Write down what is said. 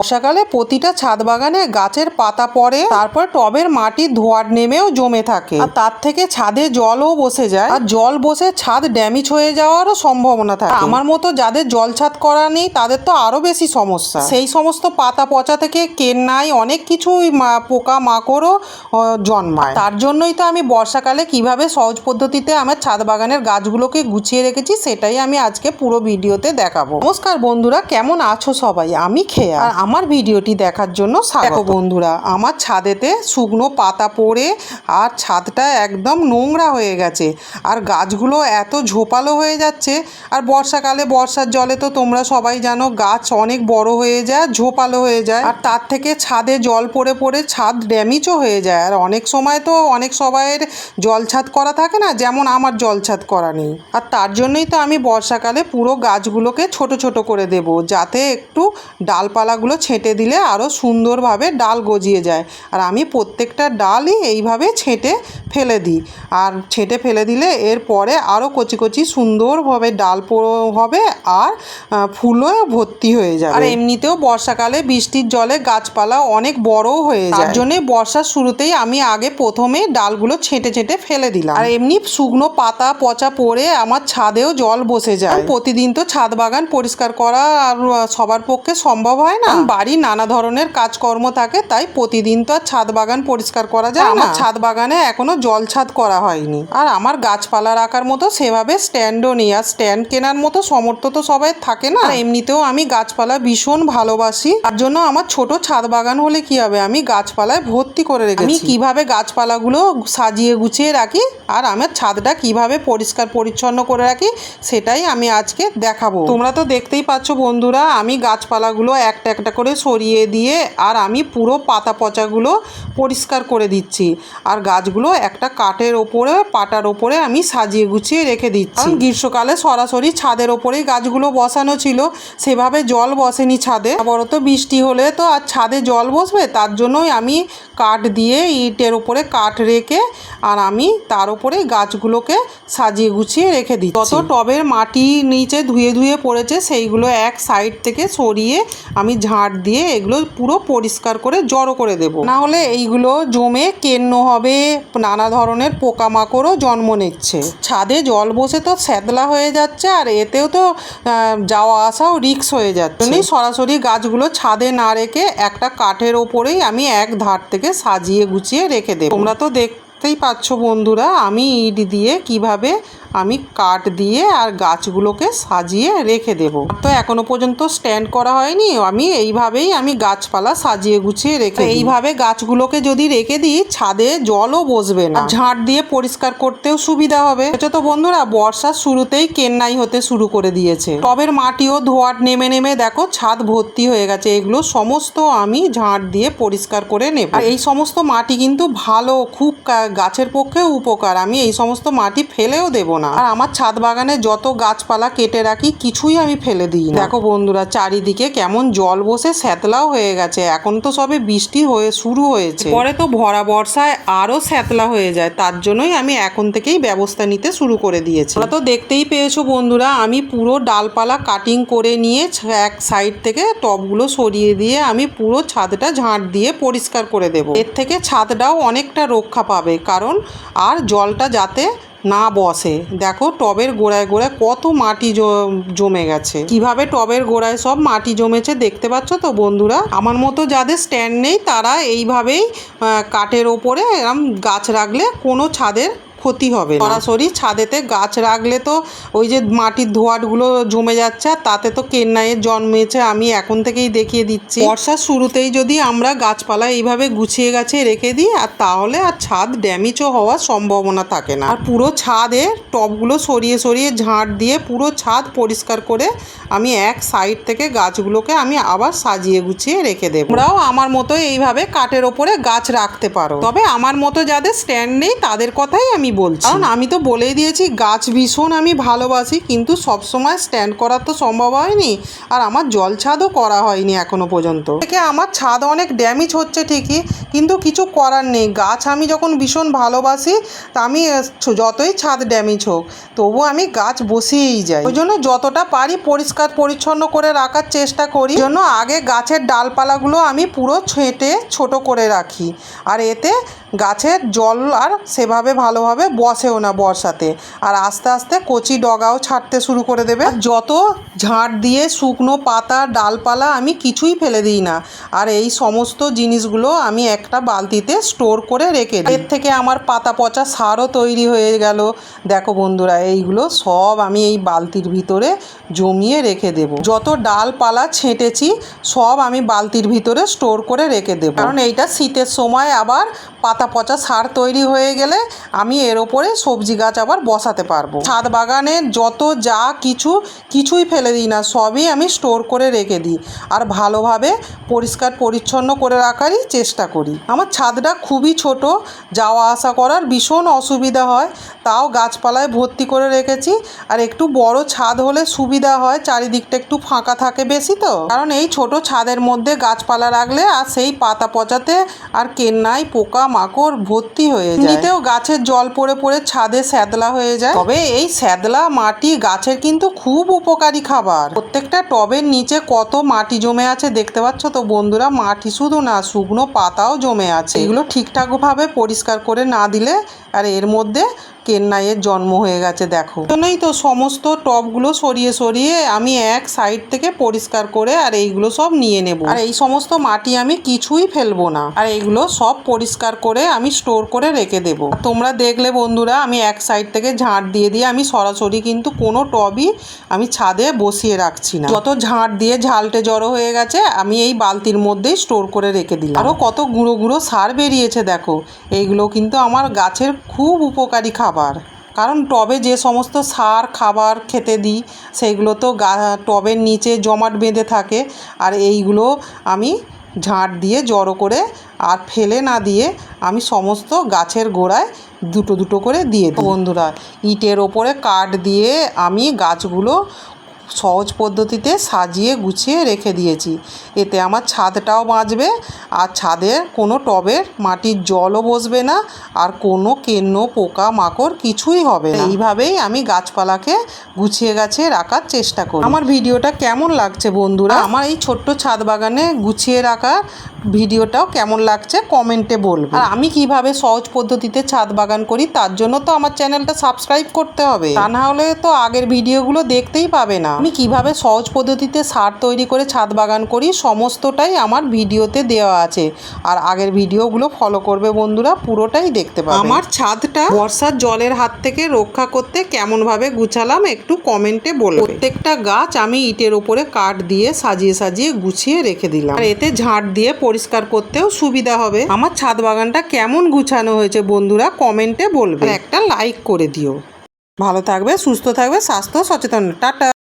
বর্ষাকালে প্রতিটা ছাদ বাগানে গাছের পাতা পড়ে, তারপর টবের মাটি ধোঁয়ার নেমেও জমে থাকে, আর তার থেকে ছাদে জলও বসে যায়, আর জল বসে ছাদ ড্যামেজ হয়ে যাওয়ারও সম্ভাবনা থাকে। আমার মতো যাদের জল ছাদ করা নেই তাদের তো আরো বেশি সমস্যা। সেই সমস্ত পাতা পচা থেকে কেন্নাই অনেক কিছুই পোকা মাকড়ও জন্মায়। তার জন্যই তো আমি বর্ষাকালে কিভাবে সহজ পদ্ধতিতে আমার ছাদ বাগানের গাছগুলোকে গুছিয়ে রেখেছি সেটাই আমি আজকে পুরো ভিডিওতে দেখাবো। নমস্কার বন্ধুরা, কেমন আছো সবাই? আমি খেয়া, আর আমার ভিডিওটি দেখার জন্য স্বাগত। বন্ধুরা, আমার ছাদেতে শুকনো পাতা পড়ে আর ছাদটা একদম নোংরা হয়ে গেছে, আর গাছগুলো এত ঝোপালো হয়ে যাচ্ছে। আর বর্ষাকালে বর্ষার জলে তো তোমরা সবাই জানো গাছ অনেক বড় হয়ে যায়, ঝোপালো হয়ে যায়, আর তার থেকে ছাদে জল পড়ে পড়ে ছাদ ড্যামেজও হয়ে যায়। আর অনেক সময় তো অনেক সবাইয়ের জল ছাদ করা থাকে না, যেমন আমার জল ছাদ করা নেই। আর তার জন্যই তো আমি বর্ষাকালে পুরো গাছগুলোকে ছোট ছোট করে দেব, যাতে একটু ডালপালাগুলো ছেঁটে দিলে আরও সুন্দরভাবে ডাল গজিয়ে যায়। আর আমি প্রত্যেকটা ডালই এইভাবে ছেঁটে ফেলে দিই, আর ছেঁটে ফেলে দিলে এরপরে আরও কচি কচি সুন্দরভাবে ডাল হবে, আর ফুলও ভর্তি হয়ে যাবে। আর এমনিতেও বর্ষাকালে বৃষ্টির জলে গাছপালা অনেক বড়ও হয়ে যায়, তার জন্যে বর্ষার শুরুতেই আমি আগে প্রথমে ডালগুলো ছেঁটে ছেঁটে ফেলে দিলাম। আর এমনি শুকনো পাতা পচা পড়ে আমার ছাদেও জল বসে যায়। প্রতিদিন তো ছাদ বাগান পরিষ্কার করা আর সবার পক্ষে সম্ভব হয় না, বাড়ির নানা ধরনের কাজকর্ম থাকে, তাই প্রতিদিন তো আর ছাদ বাগান পরিষ্কার করা যায় না। আমার ছাদ বাগানে এখনো জল ছাদ করা হয়নি, আর আমার গাছপালা রাখার মতো সেভাবে স্ট্যান্ডও নেই, আর স্ট্যান্ড কেনার মতো সামর্থ্য তো সবাই থাকে না। এমনিতেও আমি গাছপালা ভীষণ ভালোবাসি, তার জন্য আমার ছোট ছাদ বাগান হলে কি হবে, আমি গাছপালায় ভর্তি করে রেখেছি। আমি কিভাবে গাছপালাগুলো সাজিয়ে গুছিয়ে রাখি আর আমার ছাদটা কিভাবে পরিষ্কার পরিচ্ছন্ন করে রাখি সেটাই আমি আজকে দেখাবো। তোমরা তো দেখতেই পাচ্ছ বন্ধুরা, আমি গাছপালাগুলো একটা একটা করে সরিয়ে দিয়ে আর আমি পুরো পাতা পচাগুলো পরিষ্কার করে দিচ্ছি, আর গাছগুলো একটা কাঠের ওপরে পাটার ওপরে আমি সাজিয়ে গুছিয়ে রেখে দিচ্ছি। গ্রীষ্মকালে সরাসরি ছাদের ওপরেই গাছগুলো বসানো ছিল, সেভাবে জল বসেনি ছাদে। আবারও বৃষ্টি হলে তো আর ছাদে জল বসবে, তার জন্যই আমি কাঠ দিয়ে ইটের ওপরে কাঠ রেখে আর আমি তার উপরে গাছগুলোকে সাজিয়ে গুছিয়ে রেখে দিচ্ছি। যত টবের মাটি নিচে ধুয়ে ধুয়ে পড়েছে সেইগুলো এক সাইড থেকে সরিয়ে আমি ঝাঁট দিয়ে এগুলো পুরো পরিষ্কার করে জড়ো করে দেব, না হলে এইগুলো জমে কেন্ন হবে, নানা ধরনের পোকামাকড়ও জন্ম নিচ্ছে। ছাদে জল বসে তো স্যাঁতলা হয়ে যাচ্ছে, আর এতেও তো যাওয়া আসাও রিস্ক হয়ে যাচ্ছে। সরাসরি গাছগুলো ছাদে না রেখে একটা কাঠের ওপরেই আমি এক ধার থেকে সাজিয়ে গুছিয়ে রেখে দেব। তোমরা তো দেখতেই পাচ্ছ বন্ধুরা, আমি ইট দিয়ে কিভাবে আমি কাঠ দিয়ে আর গাছগুলোকে সাজিয়ে রেখে দেব। তো এখনো পর্যন্ত স্ট্যান্ড করা হয়নি, আমি এইভাবেই আমি গাছপালা সাজিয়ে গুছিয়ে রেখে এইভাবে গাছগুলোকে যদি রেখে দিই ছাদে জলও বসবে না, ঝাঁট দিয়ে পরিষ্কার করতেও সুবিধা হবে। এটা তো বন্ধুরা বর্ষার শুরুতেই কেন্নাই হতে শুরু করে দিয়েছে, টবের মাটিও ধোয়াট নেমে নেমে দেখো ছাদ ভর্তি হয়ে গেছে। এগুলো সমস্ত আমি ঝাঁট দিয়ে পরিষ্কার করে নেব। আর এই সমস্ত মাটি কিন্তু ভালো, খুব গাছের পক্ষে উপকার, আমি এই সমস্ত মাটি ফেলেও দেব না। আর আমার ছাদ বাগানে যত গাছপালা কেটে রাখি কিছুই আমি ফেলে দিই না। দেখো বন্ধুরা, চারিদিকে কেমন জল বসে স্যাঁতলাও হয়ে গেছে। এখন তো সবে বৃষ্টি হয়ে শুরু হয়েছে, পরে তো ভরা বর্ষায় আরো স্যাঁতলা হয়ে যায়, তার জন্যই আমি এখন থেকেই ব্যবস্থা নিতে শুরু করে দিয়েছি। তোমরা তো দেখতেই পেয়েছো বন্ধুরা, আমি পুরো ডালপালা কাটিং করে নিয়ে এক সাইড থেকে টবগুলো সরিয়ে দিয়ে আমি পুরো ছাদটা ঝাঁট দিয়ে পরিষ্কার করে দেব। এর থেকে ছাদটাও অনেকটা রক্ষা পাবে, কারণ আর জলটা যাতে না বসে। দেখো টবের গোড়ায় গোড়ায় কত মাটি জমে গেছে, কিভাবে টবের গোড়ায় সব মাটি জমেছে দেখতে পাচ্ছ তো বন্ধুরা। আমার মতো যাদের স্ট্যান্ড নেই তারা এইভাবেই কাঠের ওপরে এরম গাছ রাখলে কোনো ছাদের ক্ষতি হবে না। সরাসরি ছাদেতে গাছ রাখলে তো ওই যে মাটির ধোঁয়াটগুলো জমে যাচ্ছে, আর তাতে তো কেন্নাইয়ের জন্মেছে। আমি এখন থেকেই দেখিয়ে দিচ্ছি, বর্ষার শুরুতেই যদি আমরা গাছপালা এইভাবে গুছিয়ে গাছিয়ে রেখে দিই আর তাহলে আর ছাদ ড্যামেজও হওয়ার সম্ভাবনা থাকে না। আর পুরো ছাদে টবগুলো সরিয়ে সরিয়ে ঝাঁট দিয়ে পুরো ছাদ পরিষ্কার করে আমি এক সাইড থেকে গাছগুলোকে আমি আবার সাজিয়ে গুছিয়ে রেখে দেব। তোমরাও আমার মতো এইভাবে কাঠের ওপরে গাছ রাখতে পারো, তবে আমার মতো যাদের স্ট্যান্ড নেই তাদের কথাই আমি বলছি। কারণ আমি তো বলেই দিয়েছি গাছ ভীষণ আমি ভালোবাসি, কিন্তু সবসময় স্ট্যান্ড করা তো সম্ভব হয়নি, আর আমার জল ছাদও করা হয়নি এখনো পর্যন্ত। থেকে আমার ছাদ অনেক ড্যামেজ হচ্ছে ঠিকই, কিন্তু কিছু করার নেই, গাছ আমি যখন ভীষণ ভালোবাসি তা আমি যতই ছাদ ড্যামেজ হোক তবু আমি গাছ বসিয়েই যাই। ওই জন্য যতটা পারি পরিষ্কার পরিচ্ছন্ন করে রাখার চেষ্টা করি। জন্য আগে গাছের ডালপালাগুলো আমি পুরো ছেঁটে ছোট করে রাখি, আর এতে গাছের জল আর সেভাবে ভালোভাবে বসেও না বর্ষাতে, আর আস্তে আস্তে কচি ডগাও ছাড়তে শুরু করে দেবে। যত ঝাঁট দিয়ে শুকনো পাতা ডালপালা আমি কিছুই ফেলে দিই না, আর এই সমস্ত জিনিসগুলো আমি একটা বালতিতে স্টোর করে রেখে দিই। এর থেকে আমার পাতা পচা সারও তৈরি হয়ে গেল। দেখো বন্ধুরা, এইগুলো সব আমি এই বালতির ভিতরে জমিয়ে রেখে দেব। যত ডালপালা ছেঁটেছি সব আমি বালতির ভিতরে স্টোর করে রেখে দেব, কারণ এইটা শীতের সময় আবার পাতা পচা সার তৈরি হয়ে গেলে আমি এর ওপরে সবজি গাছ আবার বসাতে পারবো। ছাদ বাগানে যত যা কিছুই ফেলে দিই না, সবই আমি স্টোর করে রেখে দিই, আর ভালোভাবে পরিষ্কার পরিচ্ছন্ন করে রাখারই চেষ্টা করি। আমার ছাদটা খুবই ছোট, যাওয়া আসা করার ভীষণ অসুবিধা হয়, তাও গাছপালায় ভর্তি করে রেখেছি। আর একটু বড় ছাদ হলে সুবিধা হয়, চারিদিকটা একটু ফাঁকা থাকে বেশি, তো কারণ এই ছোট ছাদের মধ্যে গাছপালা রাখলে আর সেই পাতা পচাতে আর কেন্নাই পোকা মাকড় ভর্তি হয়ে যায়। এমনিতেও গাছের জল পড়ে পড়ে ছাদে স্যাদলা হয়ে যায়, তবে এই স্যাদলা মাটি গাছের কিন্তু খুব উপকারী খাবার। প্রত্যেকটা টবের নিচে কত মাটি জমে আছে দেখতে পাচ্ছ তো বন্ধুরা, মাটি শুধু না শুকনো পাতাও জমে আছে। এগুলো ঠিকঠাকভাবে পরিষ্কার করে না দিলে আর এর মধ্যে কেন্নাইয়ের জন্ম হয়ে গেছে। দেখো জন্যই তো সমস্ত টবগুলো সরিয়ে সরিয়ে আমি এক সাইড থেকে পরিষ্কার করে আর এইগুলো সব নিয়ে নেব, আর এই সমস্ত মাটি আমি কিছুই ফেলবো না, আর এইগুলো সব পরিষ্কার করে আমি স্টোর করে রেখে দেব। তোমরা দেখলে বন্ধুরা, আমি এক সাইড থেকে ঝাঁট দিয়ে আমি সরাসরি কিন্তু কোনো টবই আমি ছাদে বসিয়ে রাখছি না। যত ঝাঁট দিয়ে ঝালটে জড়ো হয়ে গেছে আমি এই বালতির মধ্যেই স্টোর করে রেখে দিলাম। আরও কত গুঁড়ো গুঁড়ো সার বেরিয়েছে দেখো, এইগুলো কিন্তু আমার গাছের খুব উপকারী খাবার। কারণ টবে যে সমস্ত সার খাবার খেতে দিই সেইগুলো তো টবের নিচে জমাট বেঁধে থাকে, আর এইগুলো আমি ঝাঁট দিয়ে জড়ো করে আর ফেলে না দিয়ে আমি সমস্ত গাছের গোড়ায় দুটো দুটো করে দিয়ে দিই। বন্ধুরা, ইটের ওপরে কাঠ দিয়ে আমি গাছগুলো সহজ পদ্ধতিতে সাজিয়ে গুছিয়ে রেখে দিয়েছি, এতে আমার ছাদটাও বাঁচবে, আর ছাদে কোনো টবের মাটির জলও বসবে না, আর কোনো কেন্ন পোকা মাকড় কিছুই হবে না। এইভাবেই আমি গাছপালাকে গুছিয়ে গাছিয়ে রাখার চেষ্টা করি। আমার ভিডিওটা কেমন লাগছে বন্ধুরা, আমার এই ছোট্ট ছাদ বাগানে গুছিয়ে রাখা ভিডিওটাও কেমন লাগছে কমেন্টে বলবে। আর আমি কিভাবে সহজ পদ্ধতিতে ছাদ বাগান করি তার জন্য তো আমার চ্যানেলটা সাবস্ক্রাইব করতে হবে, তা না হলে তো আগের ভিডিওগুলো দেখতেই পাবে না। আমি কিভাবে সহজ পদ্ধতিতে সার তৈরি করে ছাদ বাগান করি সমস্তটাই আমার ভিডিওতে দেওয়া আছে, আর আগের ভিডিওগুলো ফলো করবে বন্ধুরা, পুরোটাই দেখতে পাবে। আমার ছাদটা বর্ষার জলের হাত থেকে রক্ষা করতে কেমনভাবে গুছালাম একটু কমেন্টে বলবে। প্রত্যেকটা গাছ আমি ইটের উপরে কাঠ দিয়ে সাজিয়ে সাজিয়ে গুছিয়ে রেখে দিলাম, আর এতে ঝাঁট দিয়ে পরিষ্কার করতেও সুবিধা হবে। আমার ছাদ বাগানটা কেমন গুছানো হয়েছে বন্ধুরা কমেন্টে বলবে, একটা লাইক করে দিও। ভালো থাকবে, সুস্থ থাকবে, স্বাস্থ্য সচেতন। টাটা।